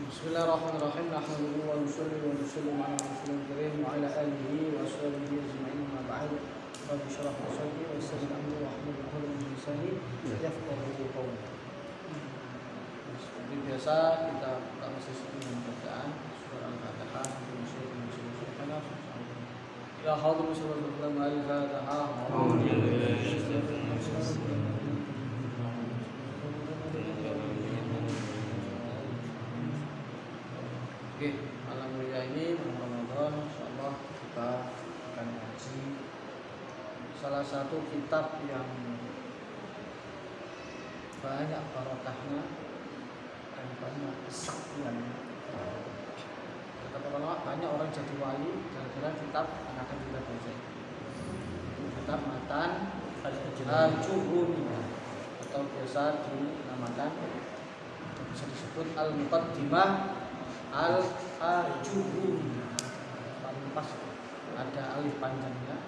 Bismillahirrahmanirrahim. Nahmaduhu wa nusalli wa nusallimu ala rasulil karim wa ala alihi wa ashabihi ajma'in ma ba'd. Rabbi shrah li sadri wa yassir li amri wa hlul 'uqdatam min lisani yafqahu qawli. Seperti biasa kita buka sesi dengan bacaan surah Al-Fatihah. Ya hadir surah Al-Fatihah. Oke, malam mulia ini malam Ramadan, insyaallah kita akan ngaji salah satu kitab yang banyak barokahnya dan banyak kesaktiannya. Kata para ulama, banyak orang jadi wali gara-gara kitab yang akan kita baca. Kitab Matan Al-Juhuni atau biasa dinamakan, bisa disebut Al-Muqaddimah Al-Juhuni. Paling pas ada alif panjangnya,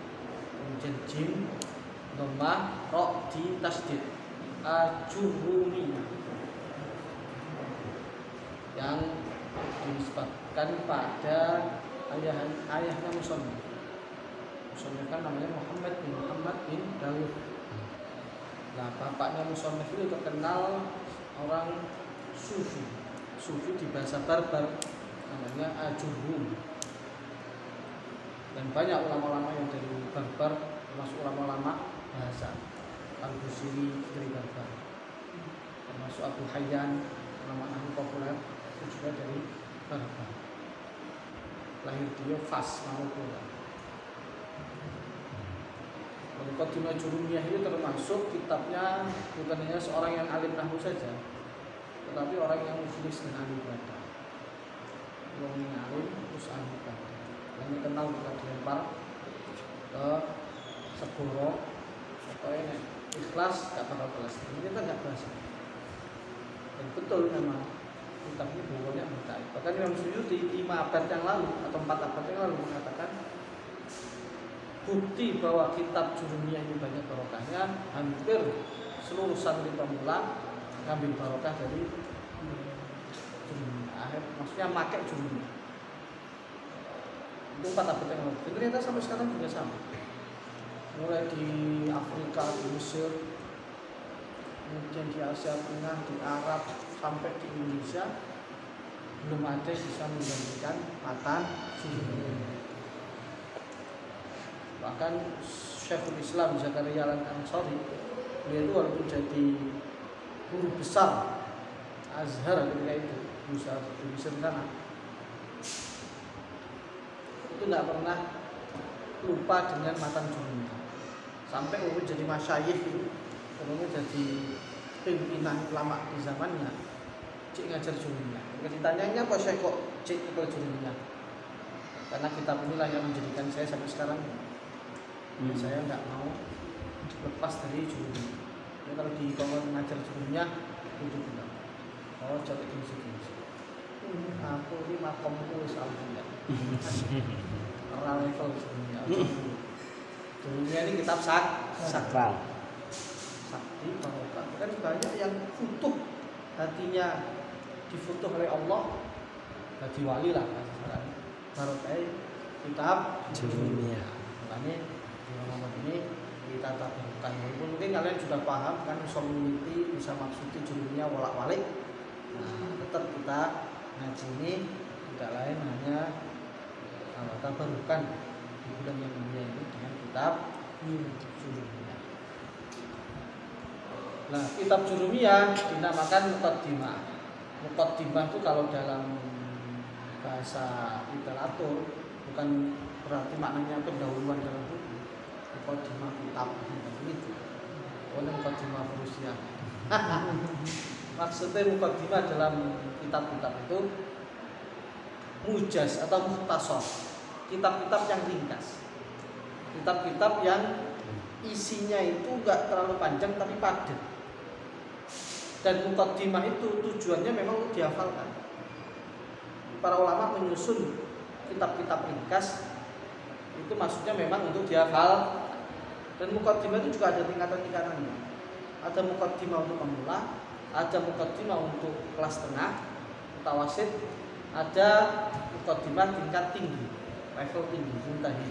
kemudian jim, dhammah, ra di tasdid. Al-Juhuni yang dinisbatkan pada ayahnya musannif. Musannif kan namanya Muhammad bin Dawud. Nah, bapaknya musannif itu terkenal orang sufi. Sufi di bahasa Barbar namanya Al-Juhuni. Dan banyak ulama-ulama yang dari Barbar, termasuk ulama-ulama bahasa. Al-Busiri dari Barbar, termasuk Abu Hayyan, ulama ahli populer itu juga dari Barbar. Lahir dia Fas, Maroko. Muqaddimah Jurumiyah itu termasuk kitabnya bukan hanya seorang yang alim nahwu saja, tetapi orang yang mukhlis dan ahli ibadah. Orang yang alim terus ahli ibadah. Yang dikenal juga dilempar ke segoro atau ini ikhlas gak bakal kelas. Ini kan gak kelas. Dan betul memang kitabnya bobotnya mutaib. Bahkan Imam Suyuti 5 abad yang lalu atau 4 abad yang lalu mengatakan bukti bahwa kitab Jurumiyah ini banyak barokahnya, hampir seluruh santri pemula ngambil barokah dari Jurumiyah. Maksudnya pakai Jurumiyah. Itu 4 abad yang lalu. Dan ternyata sampai sekarang juga sama. Mulai di Afrika, di Mesir, kemudian di Asia Tengah, di Arab, sampai di Indonesia, belum ada yang bisa menggantikan matan Jurumiyah. Bahkan Syekhul Islam Zakaria Al-Ansari, beliau itu walaupun jadi guru besar Azhar ketika itu di Mesir sana, itu tidak pernah lupa dengan matan Jurumiyah. Sampai walaupun jadi masyayikh itu, walaupun jadi pimpinan ulama di zamannya, cik ngajar Jurumiyah. Ketika ditanyanya apa Syekh kok cik ikut Jurumiyah? Karena kitab inilah yang menjadikan saya sampai sekarang. Saya nggak mau lepas dari Jurumiyah. Jadi kalau di kawan ngajar Jurumiyah itu bilang, oh coba gini. Aku ini makomku alhamdulillah. Orang level Jurumiyah. Jurumiyah ini kitab sakral. Sakti barokah. Kan banyak yang futuh hatinya difutuh oleh Allah, jadi wali lah sekarang. Barokah kitab Jurumiyah. Makanya di Ramadan ini kita tabarkan. Walaupun mungkin kalian sudah paham kan, community bisa maksudnya Jurumiyah walak-walik. Nah, tetap kita ngaji ini tidak lain hanya tabarkan di bulan yang mulia ini dengan kitab Jurumiyah. Nah, kitab Jurumiyah dinamakan Muqaddimah. Muqaddimah itu kalau dalam bahasa literatur bukan berarti maknanya pendahuluan dalam buku. Muqaddimah kitab itu. Oleh Muqaddimah Rusia. Maksudnya Muqaddimah dalam kitab-kitab itu mujaz atau mukhtasar. Kitab-kitab yang ringkas. Kitab-kitab yang isinya itu enggak terlalu panjang tapi padat. Dan Muqaddimah itu tujuannya memang untuk dihafalkan. Para ulama menyusun kitab-kitab ringkas itu maksudnya memang untuk dihafal. Dan Muqaddimah itu juga ada tingkatan-tingkatannya. Ada Muqaddimah untuk pemula, ada Muqaddimah untuk kelas tengah, mutawasid, ada muqaddimah tingkat tinggi, level tinggi, muntahi.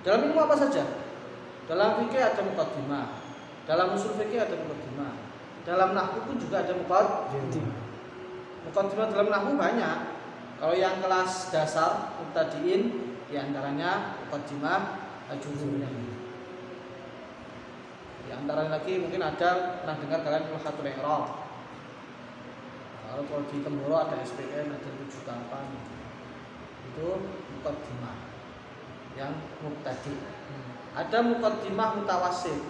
Dalam ilmu apa saja? Dalam fikih ada muqaddimah, dalam usul fikih ada muqaddimah, dalam nahwu pun juga ada muqaddimah. Muqaddimah dalam nahwu banyak. Kalau yang kelas dasar mubtadiin diantaranya muqaddimah ajurumnya. Di antaranya lagi mungkin ada pernah dengar kalian Mulhatul I'rab. Kalau di Temboro ada SPN, ada 78. Itu muqaddimah yang mubtadi. Ada muqaddimah mutawassit.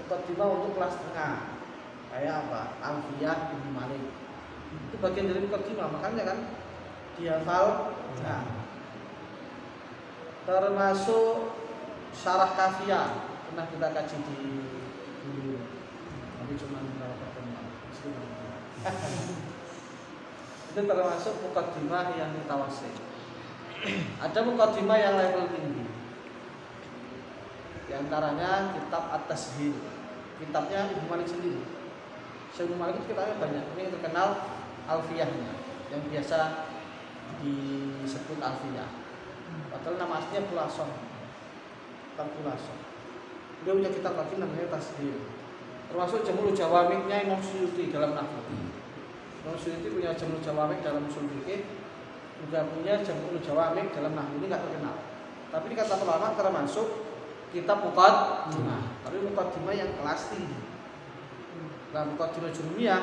Muqaddimah untuk kelas tengah. Kayak apa? Alfiyah bin Malik. Itu bagian dari muqaddimah, makanya kan dihafal. Nah, termasuk syarah kafiyah pernah kita kaji di dulu. Tapi cuma beberapa pertemuan. Itu termasuk muqaddimah yang mutawassit. Ada muqaddimah yang level tinggi. Di antaranya kitab At-Tashil. Kitabnya Ibnu Malik sendiri. Syekh Ibnu Malik itu kitabnya banyak. Ini yang terkenal Alfiyahnya, yang biasa disebut Alfiyah. Padahal nama aslinya Khulason. Kitab Khulason. Dia punya kitab lagi namanya Tashil. Termasuk Jamul Jawamiknya Imam Suyuti dalam nahwu. Imam Suyuti punya Jamul Jawamik dalam usul fikih, juga punya Jamul Jawamik dalam nahwu. Ini enggak terkenal. Tapi ini kata ulama termasuk kitab muqaddimah. Tapi muqaddimah yang kelas tinggi. Nah, muqaddimah jurumiyah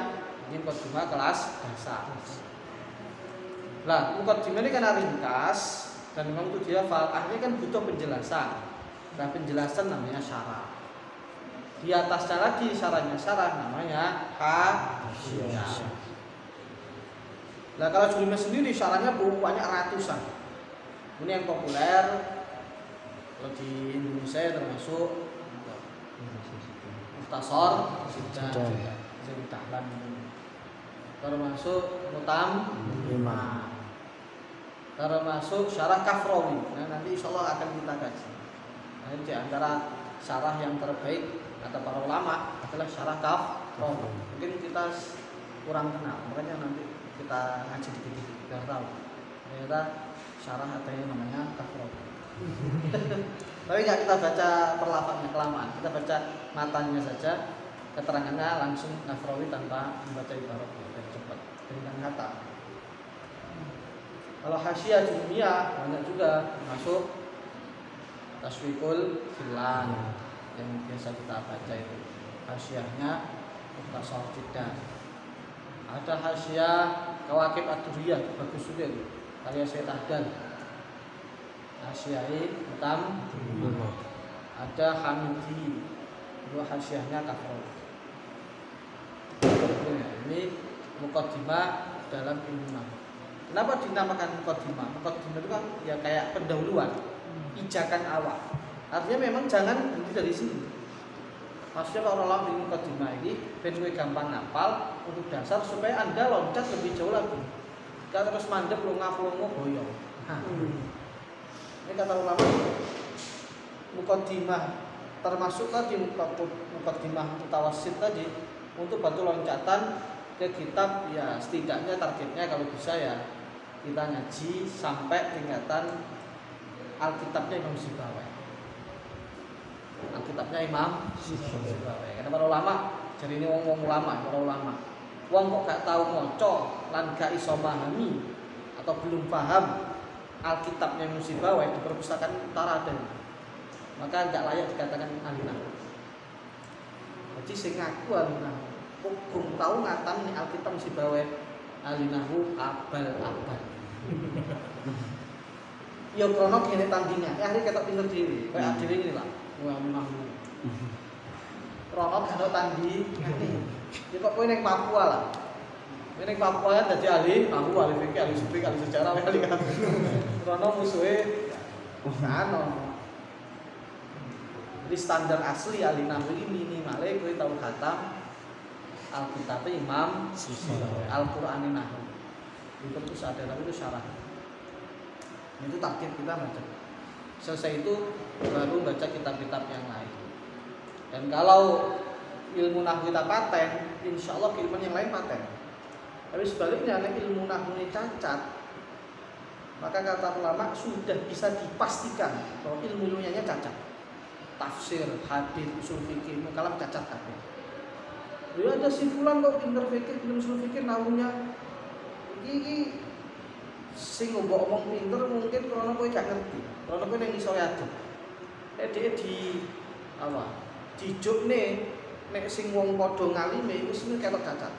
ini muqaddimah kelas dasar. Nah, muqaddimah ini karena ringkas dan memang itu dia akhirnya kan butuh penjelasan. Nah, penjelasan namanya syarah. Di atasnya lagi syarahnya namanya hasyiah. Nah, kalau jurumiyah sendiri syarahnya banyak ratusan. Ini yang populer. Kalau di Indonesia termasuk Mukhtasar Dahlan, termasuk Mutam, termasuk Syarah Kafrawi. Nah, nanti insya Allah akan kita kaji. Nah, di antara syarah yang terbaik kata para ulama adalah Syarah Kafrawi. Mungkin kita kurang kenal, makanya nanti kita ngaji dikit-dikit biar tahu. Ternyata syarah ada yang namanya Kafrawi. Tapi nggak kita baca perlafannya kelamaan, kita baca matanya saja, keterangannya langsung Nafrawi tanpa membaca ibarat dan cepat dengan kata. Kalau hasyiah jurumiyah banyak juga, termasuk Taswiqul Filan yang biasa kita baca itu. Hasyiahnya Mukhtasar Jiddan. Ada hasyiah Kawakib Ad-Durriyah, bagus juga itu. Karya Syekh Tahdan. Hasyiah Mutam. Ada Hamidi. Dua hasyiahnya Kafrawi. Ini muqaddimah dalam ilmu nahwu. Kenapa dinamakan muqaddimah? Muqaddimah itu kan ya kayak pendahuluan, pijakan awal. Artinya memang jangan berhenti dari sini. Maksudnya kalau orang di muqaddimah ini ben kowe gampang hafal untuk dasar supaya Anda loncat lebih jauh lagi. Enggak terus mandek lunga-lunga boyong. Ini kata ulama muqaddimah termasuk tadi muqaddimah mutawassit tadi untuk bantu loncatan ke kitab, ya setidaknya targetnya kalau bisa ya kita ngaji sampai tingkatan Alkitabnya Imam Sibawai. Alkitabnya Imam Sibawai. Karena para ulama, jadi ini wong ulama, para ulama. Wong kok gak tahu maca lan gak iso memahami atau belum paham Alkitabnya Imam Sibawai di perpustakaan utara ada, maka gak layak dikatakan ahli nahwu. Jadi sing ngaku ahli nahwu hukum tahu ngatan nih Alkitab Sibawai ahli nahwu abal-abal. Ya krono kene tandingan, ahli ketok pinter dhewe. Kayak dhewe ngene lah. Wah nahwu. Krono gak tandingan. Ya kok kowe ning Papua lah. Kowe ning Papua dadi ahli nahwu, ahli fikih, ahli sufi, ahli sejarah, ahli kan. Krono musuhe ono. Jadi standar asli ahli nahwu iki minimale kowe tau khatam Alkitab Imam Sibawai, Al-Qur'an nahwu. Itu terus ada tapi itu syarah. Itu target kita baca. Selesai itu baru baca kitab-kitab yang lain. Dan kalau ilmu nahwu kita paten, insya Allah ilmu yang lain paten. Tapi sebaliknya nek ilmu nahune cacat, maka kata ulama sudah bisa dipastikan bahwa ilmunya cacat. Tafsir, hadis, usul fikih, kalam cacat kabeh. Ya ada si fulan kok pinter fikih, pinter usul fikih nahunya iki sing mbok omong pinter mungkin karena kowe gak ngerti. Karena kowe ning iso adem. Dhek di apa? Dijukne nek sing wong padha ngalime iku sing ketok cacat.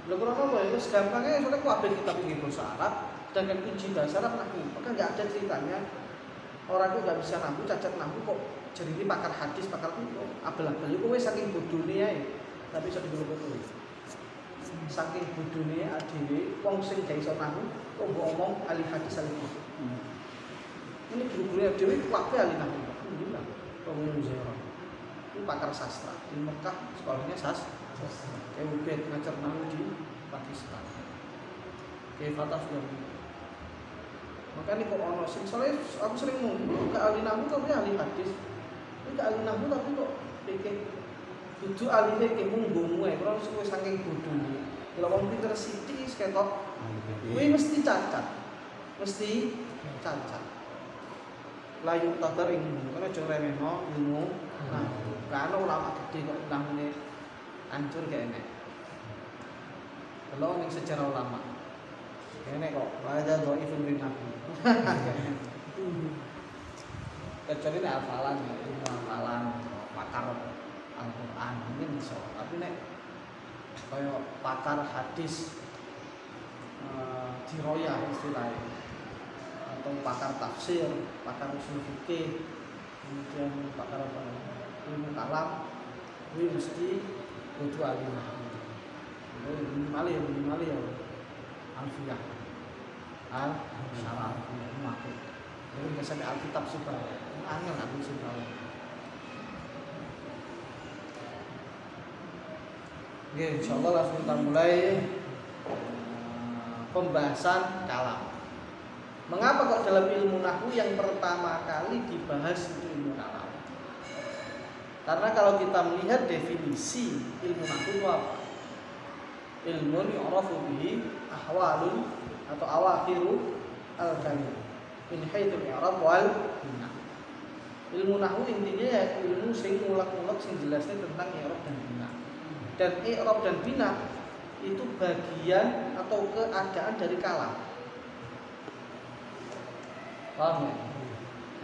Lho karena apa ya? Gampangnya soalnya kabeh kitab iki bahasa Arab, sedangkan kunci bahasa Arab nahu. Maka enggak ada ceritanya orang itu enggak bisa nahu, cacat nahu kok jadi ini pakar hadis, pakar itu abel-abel itu kowe saking bodone ae. Tapi iso digolong kowe. Saking bodone adewe wong sing gak iso nahu kok mbok omong ahli hadis ahli fikih. Ini guru-guru adewe kabeh ahli nahu. Alhamdulillah. Wong Zairah. Itu pakar sastra. Di Mekah sekolahnya sastra. Kayak ubed ngajar nahu di Pakistan. Kayak Fatah sudah. Makanya kok ono sing soalnya aku sering ngomong gak ahli nahu tapi ahli hadis. Ini gak ahli nahu tapi kok pikir kudu ahli fikih munggumu ae, ora kowe saking bodone. Kalau wong pinter sithik ketok kuwi mesti cacat. Mesti cacat. Layu tabar ilmu, karena aja remehno ilmu. Nah, kan ulama gede kok ilmune hancur kayak enek. Kalau ning sejarah ulama. Enek kok ada dhaifun bin nabi. Kecuali nek hafalan ya, ilmu hafalan, pakar Al-Qur'an ini iso. Tapi nek kaya pakar hadis diroyah istilahnya atau pakar tafsir, pakar usul fikih, kemudian pakar apa? Ilmu kalam, ini mesti butuh ahli nahwu. Minimal ya alfiyah, al-syarah, makhluk. Jadi nggak sampai Alkitab super, angin aku sih tahu. Oke, insyaallah langsung kita mulai pembahasan kalam. Mengapa kok dalam ilmu nahwu yang pertama kali dibahas itu ilmu kalam? Karena kalau kita melihat definisi ilmu nahwu itu apa? Ilmu yu'rafu bihi ahwalun atau awakhiru al-kalim min haitsul i'rab wal bina. Ilmu nahwu intinya ya ilmu sing mulak-mulak sing jelasnya tentang i'rab dan bina. Dan i'rab dan bina itu bagian atau keadaan dari kalam. Paham ya?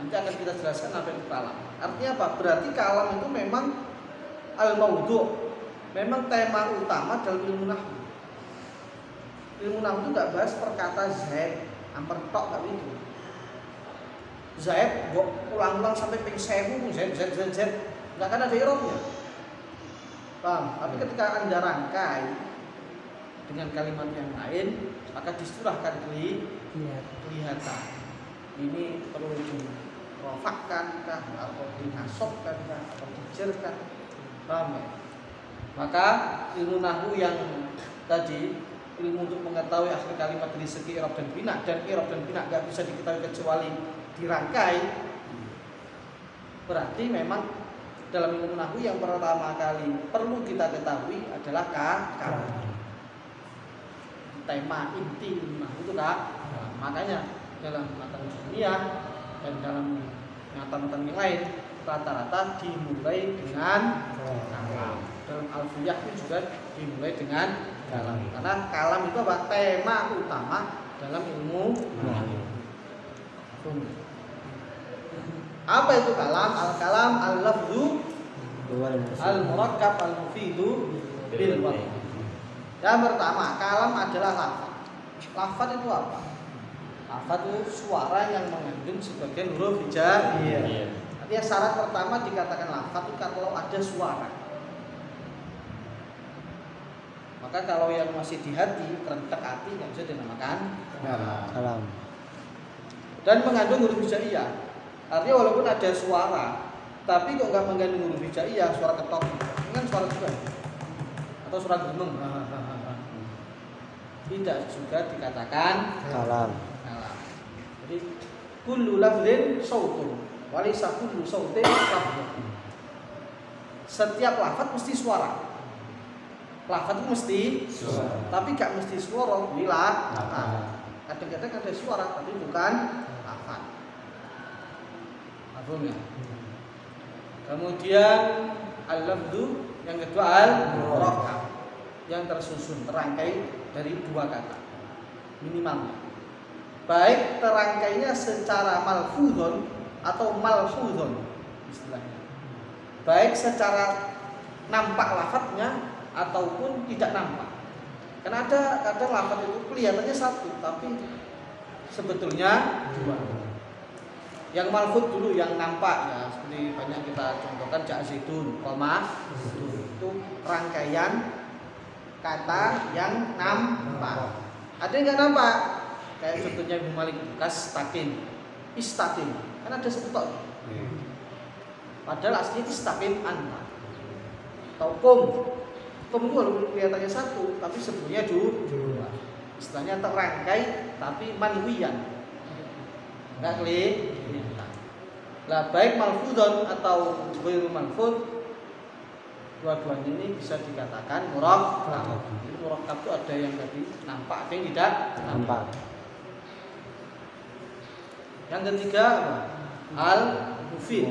Nanti akan kita jelaskan apa itu kalam. Artinya apa? Berarti kalam itu memang al-maudhu', memang tema utama dalam ilmu nahwu. Ilmu nahwu itu enggak bahas perkata zaid, amper tok enggak itu. Zaid kok ulang-ulang sampai ping 1000 zaid. Enggak akan ada i'rabnya. Paham? Tapi ketika Anda rangkai dengan kalimat yang lain, maka disitulah akan kelihatan. Ini perlu dirofakkan kah, atau dinasobkan kah, atau dijerkan. Paham ya? Maka ilmu nahwu yang tadi, ilmu untuk mengetahui akhir kalimat dari segi i'rab dan bina, dan i'rab dan bina nggak bisa diketahui kecuali dirangkai. Berarti memang dalam ilmu nahwu yang pertama kali perlu kita ketahui adalah kalam. Tema inti ilmu nahwu itu makanya dalam matan dunia dan dalam matan-matan yang lain rata-rata dimulai dengan kalam. Dalam alfiyah itu juga dimulai dengan kalam. Karena kalam itu apa? Tema utama dalam ilmu nahwu. Apa itu kalam? Al-kalam al-lafzu al-murakkab al-mufidu bil waqt. Yang pertama, kalam adalah lafaz. Lafaz itu apa? Lafaz itu suara yang mengandung sebagian huruf hijaiyah. Artinya syarat pertama dikatakan lafaz itu kalau ada suara. Maka kalau yang masih di hati, terentak hati, nggak bisa dinamakan kalam. Dan mengandung huruf hijaiyah. Artinya walaupun ada suara, tapi kok nggak mengandung huruf hijaiyah, suara ketok, ini kan suara juga. Atau suara gemeng, tidak juga dikatakan kalam. Jadi kullu lafzin sautun wa laysa kullu sautin lafzun. Setiap lafaz mesti suara. lafaz itu mesti suara, tapi gak mesti suara, bila kadang-kadang ada suara tapi bukan lafaz. Paham ya? Kemudian al-lafzu yang kedua al-murakkab yang tersusun, terangkai dari dua kata minimalnya. Baik terangkainya secara malfuzon atau malfuzon istilahnya. Baik secara nampak lafadznya ataupun tidak nampak. Karena ada kadang lafadz itu kelihatannya satu tapi sebetulnya dua. Yang malfuz dulu yang nampak ya, seperti banyak kita contohkan jak zaitun, koma itu rangkaian kata yang nampak. Ada yang nggak nampak, kayak contohnya Ibnu Malik kastakin, istakin, kan ada sebutok. Padahal aslinya istakin anta. Atau kom itu walaupun kelihatannya satu, tapi sebenarnya dua. Istilahnya terangkai tapi manwiyan, nggak kelihatan. Nah, baik malfuzon atau ghairu malfuz, dua-duanya ini bisa dikatakan murakkab. Murakkab itu ada yang tadi nampak, ada yang tidak nampak. Yang ketiga al-mufid.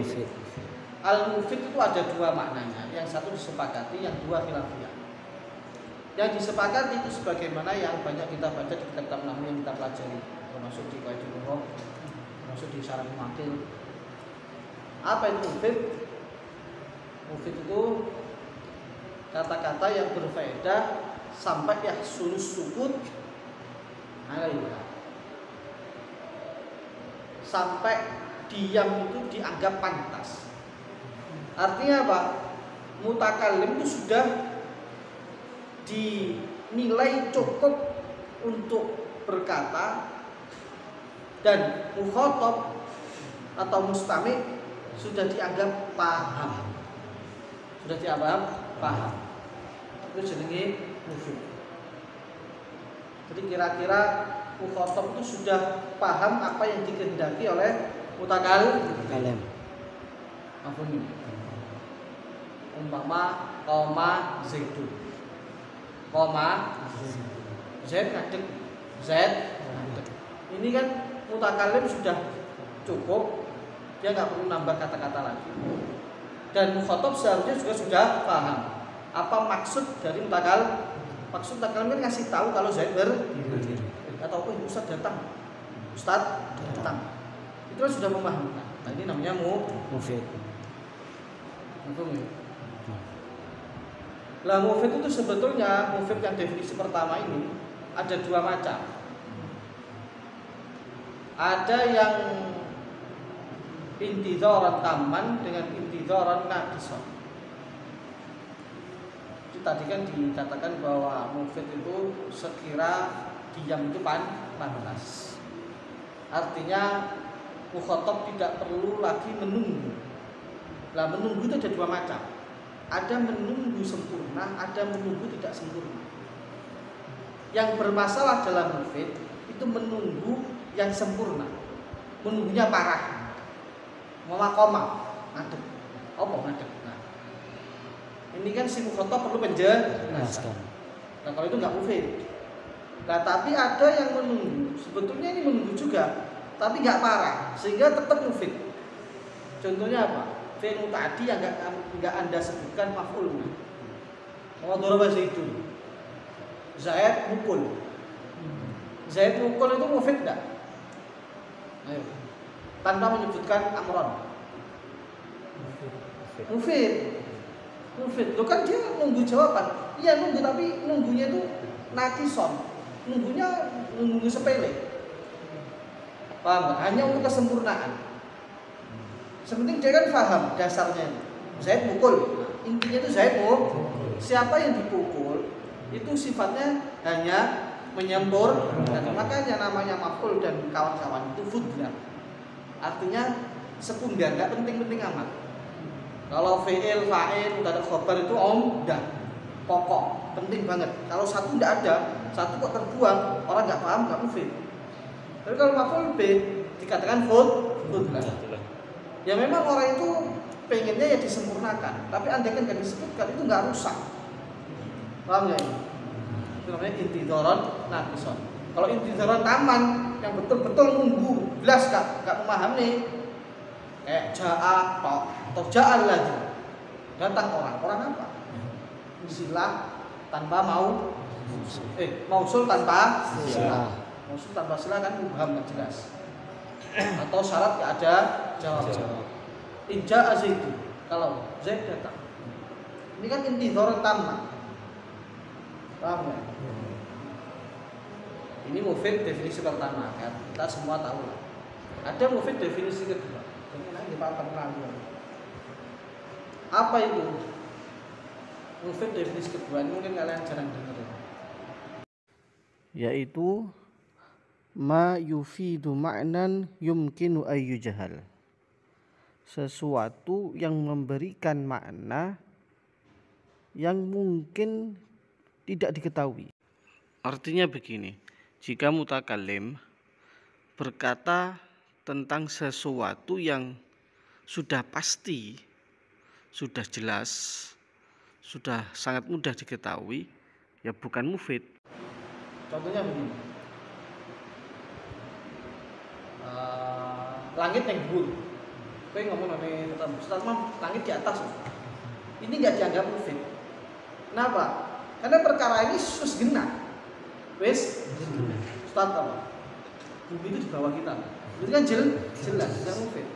Al-mufid itu ada dua maknanya. Yang satu disepakati, yang dua khilafiyah. Yang disepakati itu sebagaimana yang banyak kita baca di kitab-kitab nahwu yang kita pelajari, termasuk di Qaidul Uruf, termasuk di Syarah Mu'aqil. Apa itu mufid? Mufid itu kata-kata yang berfaedah sampai yahsulus sukut alaiha, sampai diam itu dianggap pantas. Artinya apa? Mutakallim itu sudah dinilai cukup untuk berkata, dan mukhatab atau mustami' sudah dianggap paham. Sudah dianggap paham. Itu jenenge mufid. Jadi kira-kira mukhatab itu sudah paham apa yang dikehendaki oleh mutakallim. Mafhum. Umpama koma zaitun. Koma zaid ngadeg. Zaid ngadeg. Ini kan mutakallim sudah cukup, dia nggak perlu nambah kata-kata lagi. Dan mukhatab seharusnya juga sudah paham apa maksud dari mutakallim. Maksud mutakallim kan ngasih tahu kalau Zaid berdiri atau Ustaz datang. Ustaz datang. Itu kan sudah memahamkan. Nah, ini namanya mufid. Lah mufid itu sebetulnya mufid yang definisi pertama ini ada dua macam. Ada yang intidharan tamman dengan intidharan naqisan. Tadi kan dikatakan bahwa mufid itu sekira diam itu pantas. Artinya mukhatab tidak perlu lagi menunggu. Lah menunggu itu ada dua macam. Ada menunggu sempurna, ada menunggu tidak sempurna. Yang bermasalah dalam mufid itu menunggu yang sempurna. Menunggunya parah. Mama koma, ngadeg. Apa ngadeg? Nah, ini kan si mukhatab perlu penjelasan. Nah, kalau itu nggak mufid. Nah, tapi ada yang menunggu. Sebetulnya ini menunggu juga, tapi nggak parah, sehingga tetap mufid. Contohnya apa? Fi'il tadi yang nggak Anda sebutkan maf'ulnya. Mau daraba zaitun. Zaid mukul. Zaid mukul itu mufid nggak? Ayo. Tanpa menyebutkan amron. Mufid. Lo kan dia nunggu jawaban. Iya nunggu, tapi nunggunya itu nakison. Nunggu sepele. Paham gak? Hanya untuk kesempurnaan. Sepenting dia kan paham dasarnya. Zaid mukul. Intinya itu Zaid mukul. Siapa yang dipukul itu sifatnya hanya menyempur. Dan makanya namanya maf'ul dan kawan-kawan itu fudlah. Artinya sekunder, nggak penting-penting amat. Kalau fi'il, fa'il, mubtada, khobar itu umdah, pokok, penting banget. Kalau satu nggak ada, satu kok terbuang, orang nggak paham, nggak mufid. Tapi kalau maf'ul B dikatakan fudlah. Ya memang orang itu pengennya ya disempurnakan, tapi andai kan nggak disebutkan itu nggak rusak. Paham nggak ini? Itu namanya intidhoron naqison. Kalau intidhoron taman yang betul-betul nunggu, jelas gak memahami, kayak ja'a atau ja'al lagi, datang orang apa? Silah tanpa mausul tanpa silah. Mausul tanpa silah kan mubham nggak jelas. Atau syarat nggak ada jawab. In ja'a Zaidu, kalau Zaid datang. Ini kan intidhoron taman. Paham nggak? Ini mufid definisi pertama kan, kita semua tahu lah. Ada mufid definisi kedua. Ini nanti Pak terkenal. Apa itu? Mufid definisi kedua ini mungkin kalian jarang dengar. Yaitu ma yufidu ma'nan yumkinu ayyujahal. Sesuatu yang memberikan makna yang mungkin tidak diketahui. Artinya begini, jika mutakallim berkata tentang sesuatu yang sudah pasti, sudah jelas, sudah sangat mudah diketahui, ya bukan mufid. Contohnya begini, langit yang bulu, kowe ngomong nih Ustaz, langit di atas, ini nggak dianggap mufid. Kenapa? Karena perkara ini sus genah. Wes, Ustaz apa? Bumi itu di bawah kita. Itu kan jelas, tidak mufid.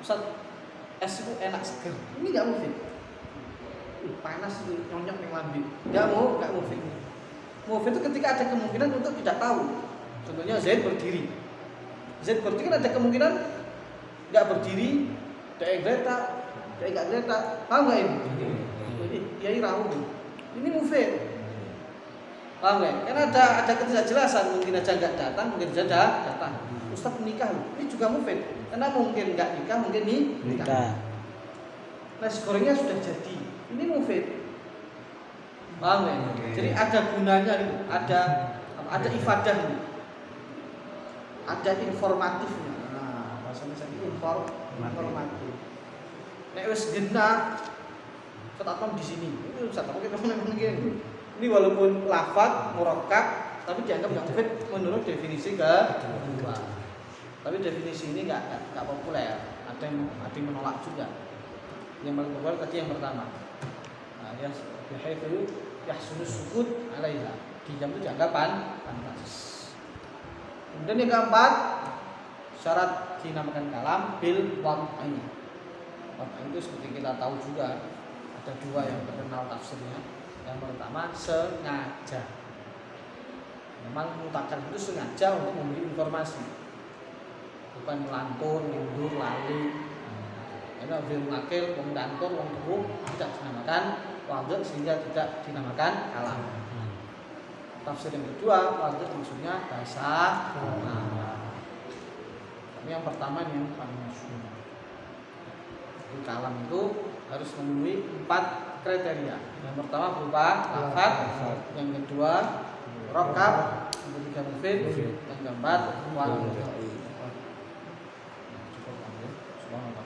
Ustaz, es itu enak seger. Ini nggak mufid. Panas itu nyonyok yang lambi. Nggak mufid. Mufid itu ketika ada kemungkinan untuk tidak tahu. Contohnya Zaid berdiri. Zaid berdiri kan ada kemungkinan nggak berdiri, dia geletak, dia nggak geletak. Paham nggak ini? Ya irahu. Ini mufid. Paham nggak? Karena ada ketidakjelasan, mungkin aja nggak datang, mungkin aja datang. Ustaz menikah, ini juga mufid. Karena mungkin nggak nikah, mungkin nikah. Nasi gorengnya sudah jadi, ini mufid. Paham nggak? Jadi ada gunanya itu, ada ifadah ini, ada informatifnya. Nah, bahasanya informatif. Nek wis genah, Ustaz di sini. Ini Ustaz mungkin. Ini walaupun lafaz murakkab tapi dianggap nggak mufid menurut definisi kedua. Tapi definisi ini nggak populer. Ada yang menolak juga. Yang paling populer tadi yang pertama. Nah, ya yahaitu yahsunus sukut alaiha. Diam itu dianggap pantas. Kemudian yang keempat, syarat dinamakan kalam bil wad'i. Wad'i itu seperti kita tahu juga ada dua yang terkenal tafsirnya. Yang pertama sengaja. Memang mutakallim itu sengaja untuk memberi informasi, bukan melantur, mundur, lali. Karena bil nakil, wong dantur, wong tubuh tidak dinamakan wad'i sehingga tidak dinamakan kalam. Tafsir yang kedua, wad'i maksudnya bahasa. Tapi yang pertama ini yang paling masyhur. Kalam itu harus memenuhi 4 kriteria. Yang pertama berupa lafaz, yang kedua murakab, yang ketiga mufid, yang keempat wad'i. Cukup. Subhanallah.